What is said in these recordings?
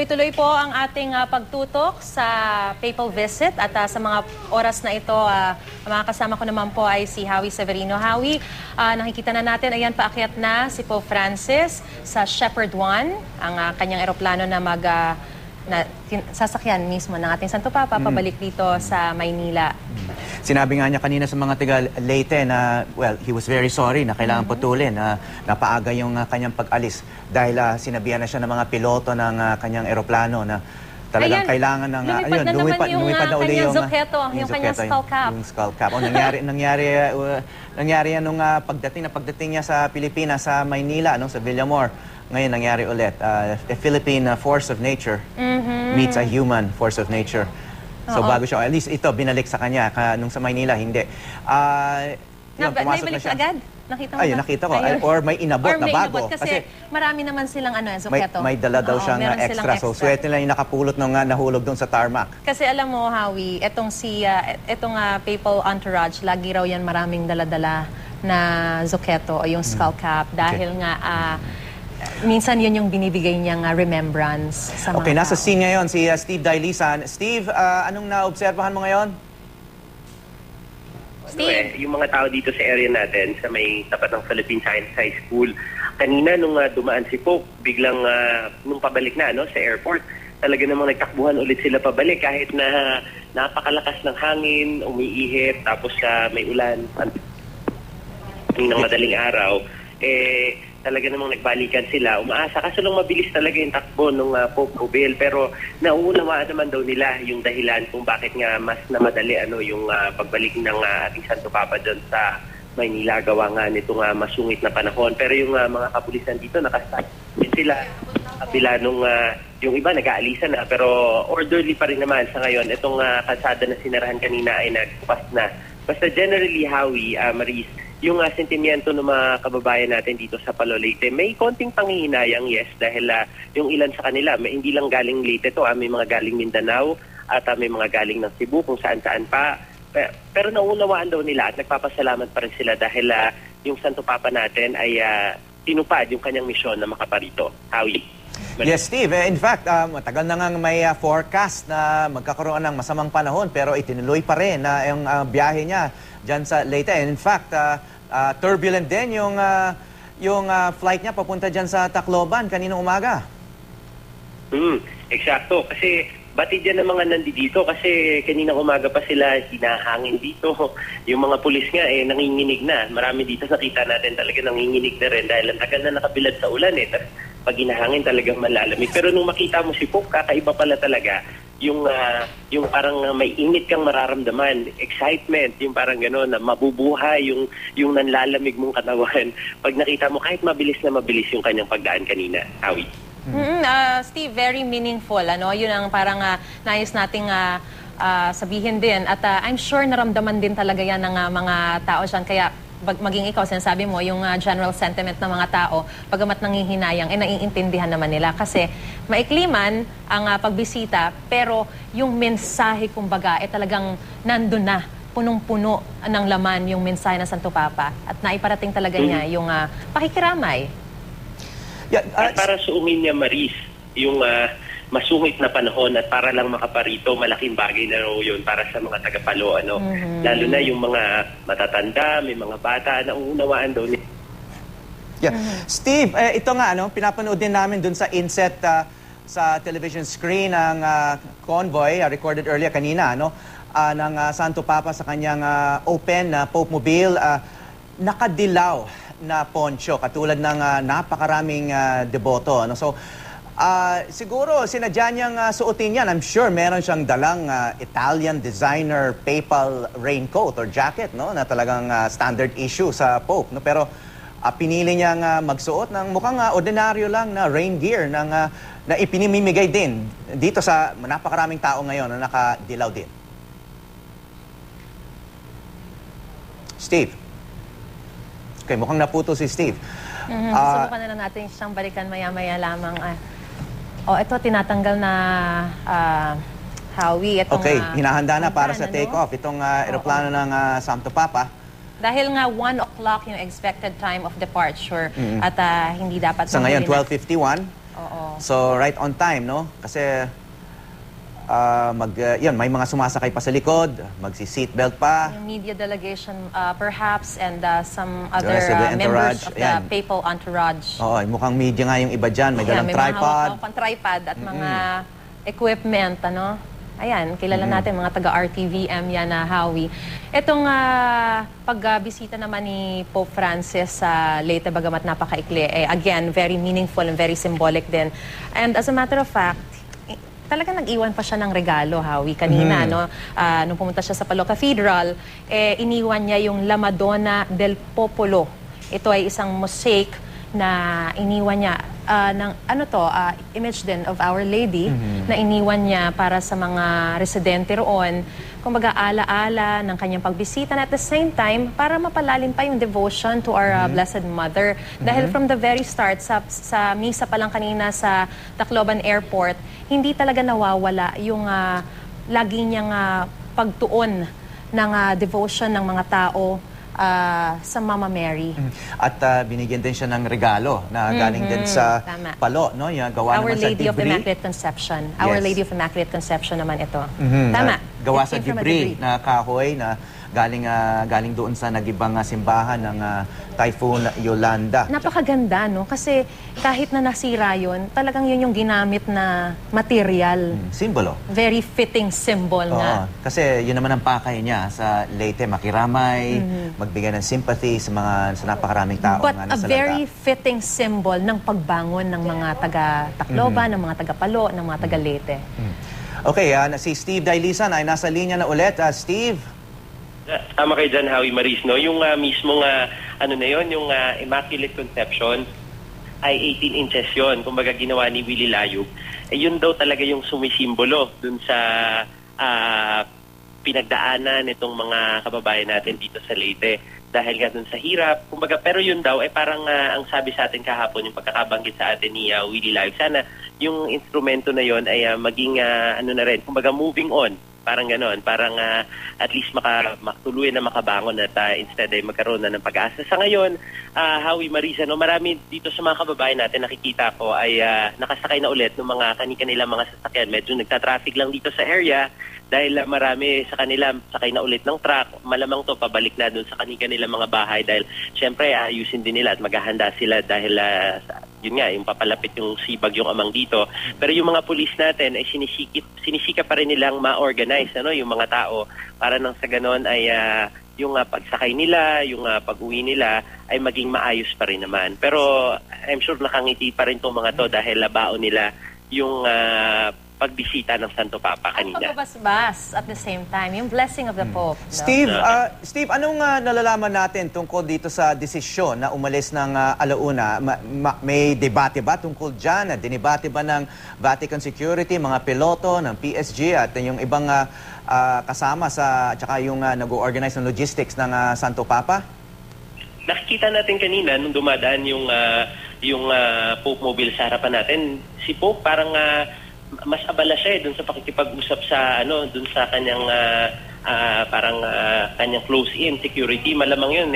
Tuloy-tuloy po ang ating pagtutok sa papal visit at sa mga oras na ito, mga kasama ko naman po ay si Howie Severino. Howie, nakikita na natin, ayan, paakyat na si Pope Francis sa Shepherd 1, ang kanyang eroplano na sasakyan mismo ng ating Santo Papa pabalik dito sa Maynila. Sinabi nga niya kanina sa mga taga Leyte na, well, he was very sorry na kailangan putulin, na napaaga yung kanyang pag-alis dahil sinabihan na siya ng mga piloto ng kanyang eroplano na talagang kailangan ng lumipad na uli yung Zoccheto, yung kanyang skull cap. Yung skull cap. Nangyari yan nung pagdating niya sa Pilipinas, sa Maynila, sa Villamor. Ngayon nangyari ulit. A Philippine force of nature meets a human force of nature. So bago siya, at least ito, binalik sa kanya. Nung sa Maynila, hindi. Pumasok na siya. Agad? Nakita mo ba? Nakita ko. Or may inabot na bago. Kasi marami naman silang Zoccheto. May dala daw siyang extra. So swerte lang yung nakapulot nung nahulog doon sa tarmac. Kasi alam mo, Howie, itong papal entourage, lagi raw yan maraming dala-dala na Zoccheto o yung skull cap. Dahil nga, minsan yun yung binibigay niyang remembrance sa mga nasa scene ngayon si Steve Dailisan. Steve, anong naobserbahan mo ngayon? Steve? Yung mga tao dito sa area natin, sa may tapat ng Philippine Science High School, kanina nung dumaan si Pope, biglang nung pabalik na sa airport, talaga namang nagtakbuhan ulit sila pabalik kahit na napakalakas ng hangin, umiihip, tapos may ulan ng madaling araw. Talaga namang nagbalikan sila. Umaasa. Kaso lang mabilis talaga yung takbo ng Pope Mobile. Pero nauunawaan naman daw nila yung dahilan kung bakit nga mas namadali yung pagbalik ng ating Santo Papa dyan sa Maynila. Gawa nga nitong masungit na panahon. Pero yung mga kapulisan dito, nakastart sila. Kabila nung yung iba nag-aalisan na. Pero orderly pa rin naman sa ngayon. Itong kalsada na sinarahan kanina ay nagpas na. Basta generally, Howie, Maris, yung sentimiento ng mga kababayan natin dito sa Palo Leyte, may konting panghihinayang, yes, dahil yung ilan sa kanila, hindi lang galing Leyte to, may mga galing Mindanao at may mga galing ng Cebu, kung saan-saan pa. Pero naunawaan daw nila at nagpapasalamat pa rin sila dahil yung Santo Papa natin ay tinupad yung kanyang misyon na makaparito. Howie. Yes, Steve. In fact, matagal na nga may forecast na magkakaroon ng masamang panahon pero itinuloy pa rin yung biyahe niya dyan sa Leyte. And in fact, turbulent din yung flight niya papunta dyan sa Tacloban kaninang umaga. Eksakto. Kasi batid yan ng mga nandito kasi kaninang umaga pa sila hinahangin dito. Yung mga pulis nga nanginginig na. Marami dito nakita natin talaga nanginginig na rin dahil ang tagal na nakabilad sa ulan pag hinahangin talagang malalamig. Pero nung makita mo si Pope, kakaiba pala talaga. Yung parang may init kang mararamdaman, excitement, yung parang gano'n, na mabubuhay, yung nanlalamig mong katawan. Pag nakita mo, kahit mabilis na mabilis yung kanyang pagdaan kanina. Howie. Steve, very meaningful. Yun ang parang nais nating sabihin din. At I'm sure naramdaman din talaga yan ng mga tao dyan. Kaya maging ikaw, sinasabi mo, yung general sentiment ng mga tao, pagamat nangihinayang, naiintindihan naman nila. Kasi maikli man ang pagbisita, pero yung mensahe, kumbaga, talagang nandun na, punong-puno ng laman yung mensahe ng Santo Papa. At naiparating talaga niya yung pakikiramay. At para suungin niya, Maris, yung masungit na panahon at para lang makaparito, malaking bagay na raw yun para sa mga taga-Palo. Lalo na yung mga matatanda, may mga bata na unawaan daw niya. Steve, ito nga, pinapanood din namin dun sa inset sa television screen ng convoy, recorded earlier kanina, ng Santo Papa sa kanyang open Pope Mobile, nakadilaw na poncho, katulad ng napakaraming deboto. So, siguro sinadya niyang suotin yan. I'm sure meron siyang dalang Italian designer papal raincoat or jacket, na talagang standard issue sa Pope. Pero pinili niyang magsuot ng mukhang ordinaryo lang na rain gear na ipinimimigay din dito sa napakaraming tao ngayon na nakadilaw din. Steve. Okay, mukhang naputo si Steve. Subukan na lang natin siyang balikan maya-maya lamang. Ito tinatanggal na Howie. Hinahanda na para sa take-off itong eroplano ng Santo Papa. Dahil nga 1 o'clock yung expected time of departure at hindi dapat sa ngayon, 12:51. Oo. So, right on time, no? Kasi, yun, may mga sumasakay pa sa likod, magsi-seatbelt pa. Yung media delegation, perhaps, and some The other rest of the members entourage, of the ayan. papal entourage. Oo, mukhang media nga yung iba dyan. May dalang may tripod. mga hawak tripod at mga equipment, ano? Ayan, kilala natin mga taga-RTVM yan na Howie. Itong pagbisita naman ni Pope Francis sa Leyte, bagamat napakaikli, again, very meaningful and very symbolic din. And as a matter of fact, talaga nag-iwan pa siya ng regalo, Howie, kanina, no? Nung pumunta siya sa Palo Cathedral, iniwan niya yung La Madonna del Popolo. Ito ay isang mosaic na iniwan niya ng image din of Our Lady na iniwan niya para sa mga residente roon. Kumbaga, ala-ala ng kanyang pagbisita na at the same time, para mapalalim pa yung devotion to our Blessed Mother. Dahil from the very start, sa misa pa lang kanina sa Tacloban Airport, hindi talaga nawawala yung lagi niyang pagtuon ng devotion ng mga tao sa Mama Mary. At binigyan din siya ng regalo na galing din sa Tama. Palo, no? Yung gawa Our naman sa Lady of debris. Immaculate Conception. Our Yes. Lady of Immaculate Conception naman ito. Na Tama. gawa It sa came from a debris na kahoy na galing doon sa nagibang simbahan ng Typhoon Yolanda. Napakaganda, no? Kasi kahit na nasira yun, talagang yun yung ginamit na material. Simbolo. Very fitting symbol nga. Oo, kasi yun naman ang pakay niya sa Leyte, makiramay, magbigay ng sympathy sa napakaraming tao But nga a nasa very lanta. fitting symbol ng pagbangon ng mga taga-Tacloban, ng mga taga-Palo, ng mga taga-Leyte. Okay, si Steve Dailisan ay nasa linya na ulit. Steve? Tama kayo dyan, Howie Maris, no? Yung mismong, ano na yun, yung Immaculate Conception ay 18 inches yun. Kumbaga ginawa ni Willie Layug. Yun daw talaga yung sumisimbolo dun sa pinagdaanan nitong mga kababayan natin dito sa Leyte. Dahil nga dun sa hirap. Kumbaga, pero yun daw, parang ang sabi sa atin kahapon, yung pagkakabanggit sa atin ni Willie Layug, sana yung instrumento na yun ay maging, ano na rin, kumbaga moving on. Parang gano'n, parang at least makatuluyan na makabangon at instead ay magkaroon na ng pag-asa. Sa ngayon, Howie, Marisa, no, marami dito sa mga kababayan natin nakikita ko ay nakasakay na ulit ng mga kanilang mga sasakyan. Medyo nagta-traffic lang dito sa area dahil marami sa kanila sakay na ulit ng truck. Malamang to pabalik na dun sa kanilang mga bahay dahil syempre ayusin din nila at maghahanda sila dahil yun nga, yung papalapit yung sibag yung amang dito. Pero yung mga pulis natin ay sinisika pa rin nilang ma-organize yung mga tao para nang sa ganon ay yung pagsakay nila, yung pag-uwi nila ay maging maayos pa rin naman. Pero I'm sure nakangiti pa rin itong mga to dahil baon nila yung pagbisita ng Santo Papa kanina. Pagbabasbas at the same time, yung blessing of the Pope. No? Steve, anong nalalaman natin tungkol dito sa desisyon na umalis ng alauna? May debate ba tungkol dyan? Dinibate ba ng Vatican Security, mga piloto ng PSG at yung ibang kasama tsaka yung nag-organize ng logistics ng Santo Papa? Nakikita natin kanina nung dumadaan yung Pope Mobile sa harapan natin. Si Pope parang mas abala siya dun sa pakikipag-usap sa dun sa kanyang kanyang close-in security. Malamang yun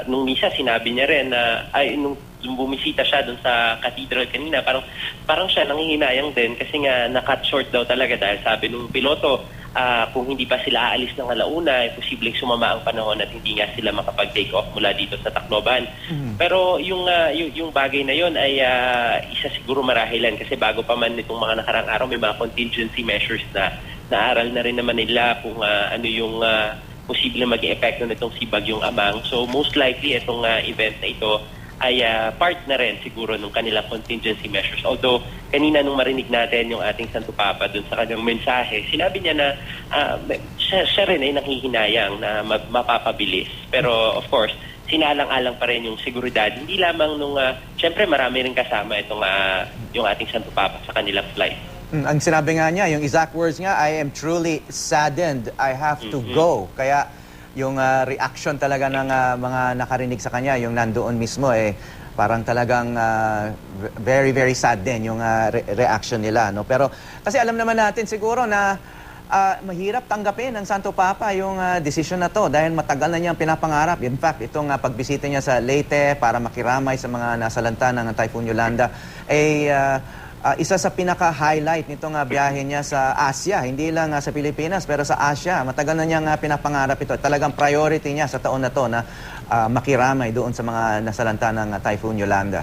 nung misa sinabi niya rin na nung bumisita siya dun sa cathedral kanina, parang siya nanghihinayang din kasi nga na-cut short daw talaga dahil sabi nung piloto kung hindi pa sila aalis ng alauna, ay posibleng sumama ang panahon at hindi nga sila makapag-take off mula dito sa Tacloban. Pero yung bagay na yon ay isa siguro marahilan kasi bago pa man nitong mga nakarang araw may mga contingency measures na naaral na rin naman nila kung ano yung posibleng maging epekto nitong si Bagyong Amang. So most likely itong event na ito ay part na rin siguro ng kanilang contingency measures. Although, kanina nung marinig natin yung ating Santo Papa dun sa kanyang mensahe, sinabi niya na siya rin ay nanghihinayang na mapapabilis. Pero of course, sinalang-alang pa rin yung seguridad. Hindi lamang nung, syempre marami rin kasama itong yung ating Santo Papa sa kanilang flight. Ang sinabi nga niya, yung exact words nga, I am truly saddened, I have to go. Kaya yung reaction talaga ng mga nakarinig sa kanya, yung nandoon mismo, parang talagang very, very sad din yung reaction nila. No? Pero kasi alam naman natin siguro na mahirap tanggapin ng Santo Papa yung desisyon na to dahil matagal na niyang pinapangarap. In fact, itong pagbisita niya sa Leyte para makiramay sa mga nasalanta ng Typhoon Yolanda ay isa sa pinaka-highlight nitong biyahe niya sa Asia. Hindi lang sa Pilipinas pero sa Asia. Matagal na niyang pinapangarap ito. Talagang priority niya sa taon na to na makiramay doon sa mga nasalanta ng Typhoon Yolanda.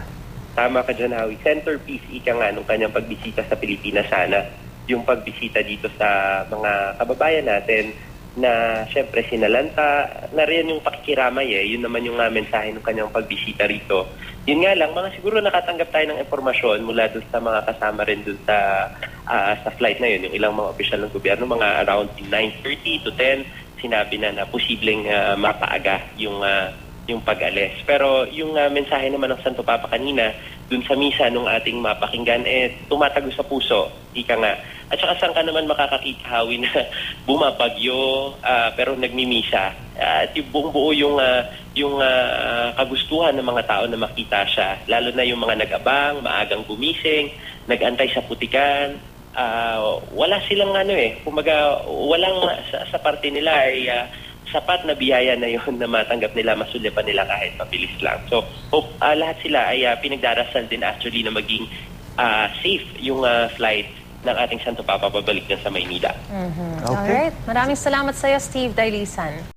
Tama ka dyan, Howie. Centerpiece ika nga nung kanyang pagbisita sa Pilipinas sana. Yung pagbisita dito sa mga kababayan natin na syempre sinalanta, na rin yung pakikiramay Yun naman yung mensahe ng kanyang pagbisita rito. Yun nga lang, mga siguro nakatanggap tayo ng impormasyon mula doon sa mga kasama rin doon sa flight na yun. Yung ilang mga opisyal ng gobyerno, mga around 9:30 to 10, sinabi na posibleng mapaaga yung pag-alis. Pero yung mensahe naman ng Santo Papa kanina, dun sa misa nung ating mapakinggan, tumatago sa puso, ika nga. At saka saan ka naman makakakita, Howie, na bumabagyo, pero nagmimisa. At yung buong buo yung kagustuhan ng mga tao na makita siya. Lalo na yung mga nag-abang, maagang gumising, nag-antay sa putikan. Wala silang kumaga, walang sa parte nila ay sapat na biyaya na yun na matanggap nila, masulipan nila kahit mabilis lang. So, lahat sila ay pinagdarasal din actually na maging safe yung flight ng ating Santo Papa pabalik na sa Maynila. Alright. Maraming salamat sa iyo, Steve Dailisan.